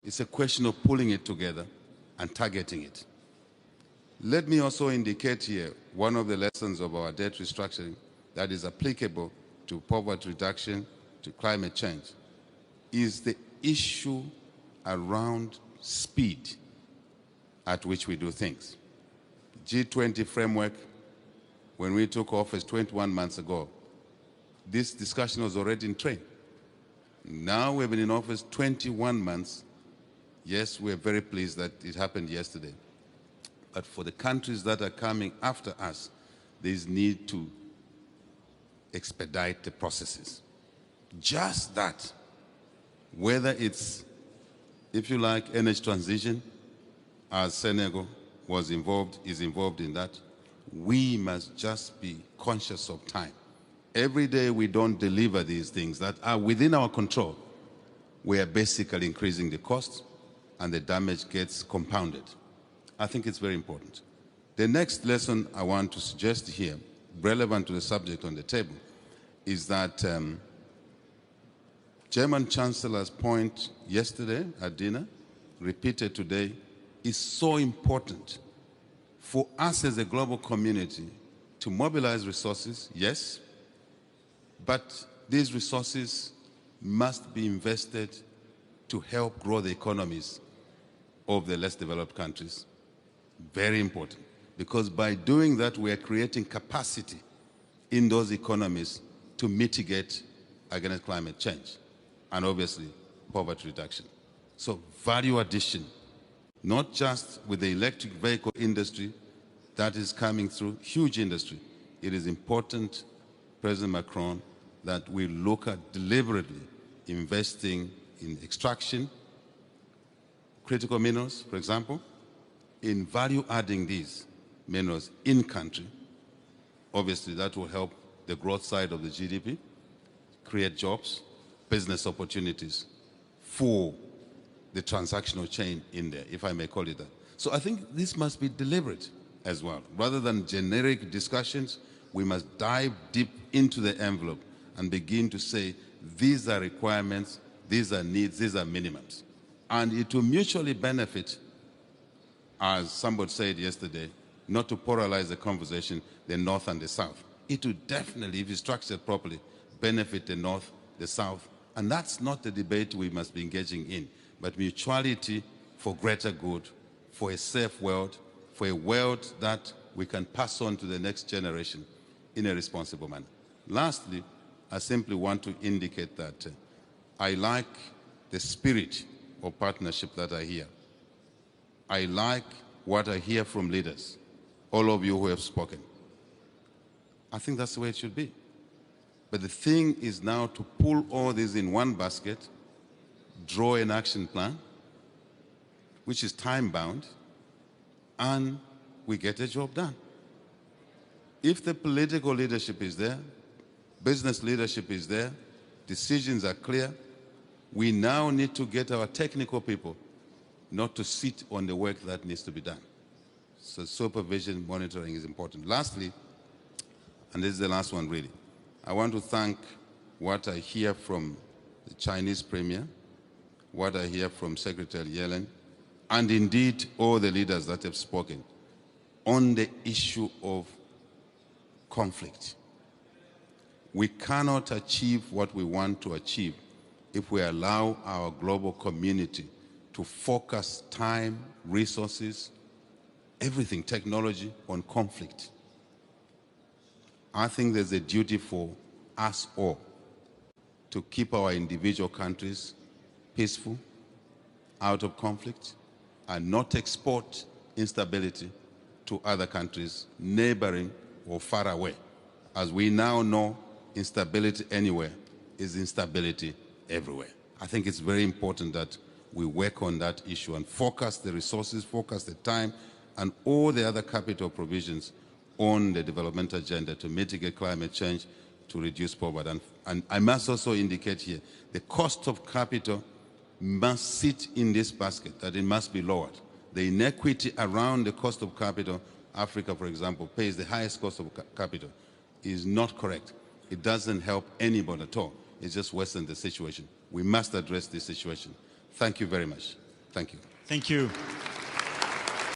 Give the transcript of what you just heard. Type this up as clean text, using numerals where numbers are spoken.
It's a question of pulling it together and targeting it. Let me also indicate here one of the lessons of our debt restructuring that is applicable to poverty reduction, to climate change, is the issue around speed at which we do things. G20 framework, when we took office 21 months ago, this discussion was already in train. Now we've been in office 21 months. Yes, we're very pleased that it happened yesterday. But for the countries that are coming after us, there's need to expedite the processes. Just that, whether it's, if you like, energy transition, as Senegal is involved in that, we must just be conscious of time. Every day we don't deliver these things that are within our control, we are basically increasing the cost and the damage gets compounded. I think it's very important. The next lesson I want to suggest here, relevant to the subject on the table, is that German Chancellor's point yesterday at dinner, repeated today, is so important for us as a global community to mobilize resources, yes, but these resources must be invested to help grow the economies of the less developed countries. Very important, because by doing that, we are creating capacity in those economies to mitigate against climate change and obviously poverty reduction. So value addition, not just with the electric vehicle industry that is coming through, huge industry. It is important, President Macron, that we look at deliberately investing in extraction, critical minerals, for example, in value adding these minerals in country. Obviously, that will help the growth side of the GDP, create jobs, business opportunities for the transactional chain in there, if I may call it that. So I think this must be deliberate as well. Rather than generic discussions, we must dive deep into the envelope and begin to say, these are requirements, these are needs, these are minimums. And it will mutually benefit, as somebody said yesterday, not to polarize the conversation, the North and the South. It will definitely, if it's structured properly, benefit the North, the South. And that's not the debate we must be engaging in, but mutuality for greater good, for a safe world, for a world that we can pass on to the next generation in a responsible manner. Lastly, I simply want to indicate that I like the spirit of partnership that I hear. I like what I hear from leaders, all of you who have spoken. I think that's the way it should be. But the thing is now to pull all this in one basket, draw an action plan, which is time-bound, and we get a job done. If the political leadership is there, business leadership is there, decisions are clear, we now need to get our technical people not to sit on the work that needs to be done. So supervision, monitoring is important. Lastly, and this is the last one really, I want to thank what I hear from the Chinese Premier, what I hear from Secretary Yellen, and indeed all the leaders that have spoken on the issue of conflict. We cannot achieve what we want to achieve if we allow our global community to focus time, resources, everything, technology, on conflict. I think there's a duty for us all to keep our individual countries peaceful, out of conflict, and not export instability to other countries, neighboring or far away. As we now know, instability anywhere is instability everywhere. I think it's very important that we work on that issue and focus the resources, focus the time, and all the other capital provisions on the development agenda to mitigate climate change, to reduce poverty. And I must also indicate here, the cost of capital must sit in this basket, that it must be lowered. The inequity around the cost of capital, Africa, for example, pays the highest cost of capital, is not correct. It doesn't help anybody at all. It just worsens the situation. We must address this situation. Thank you very much. Thank you. Thank you.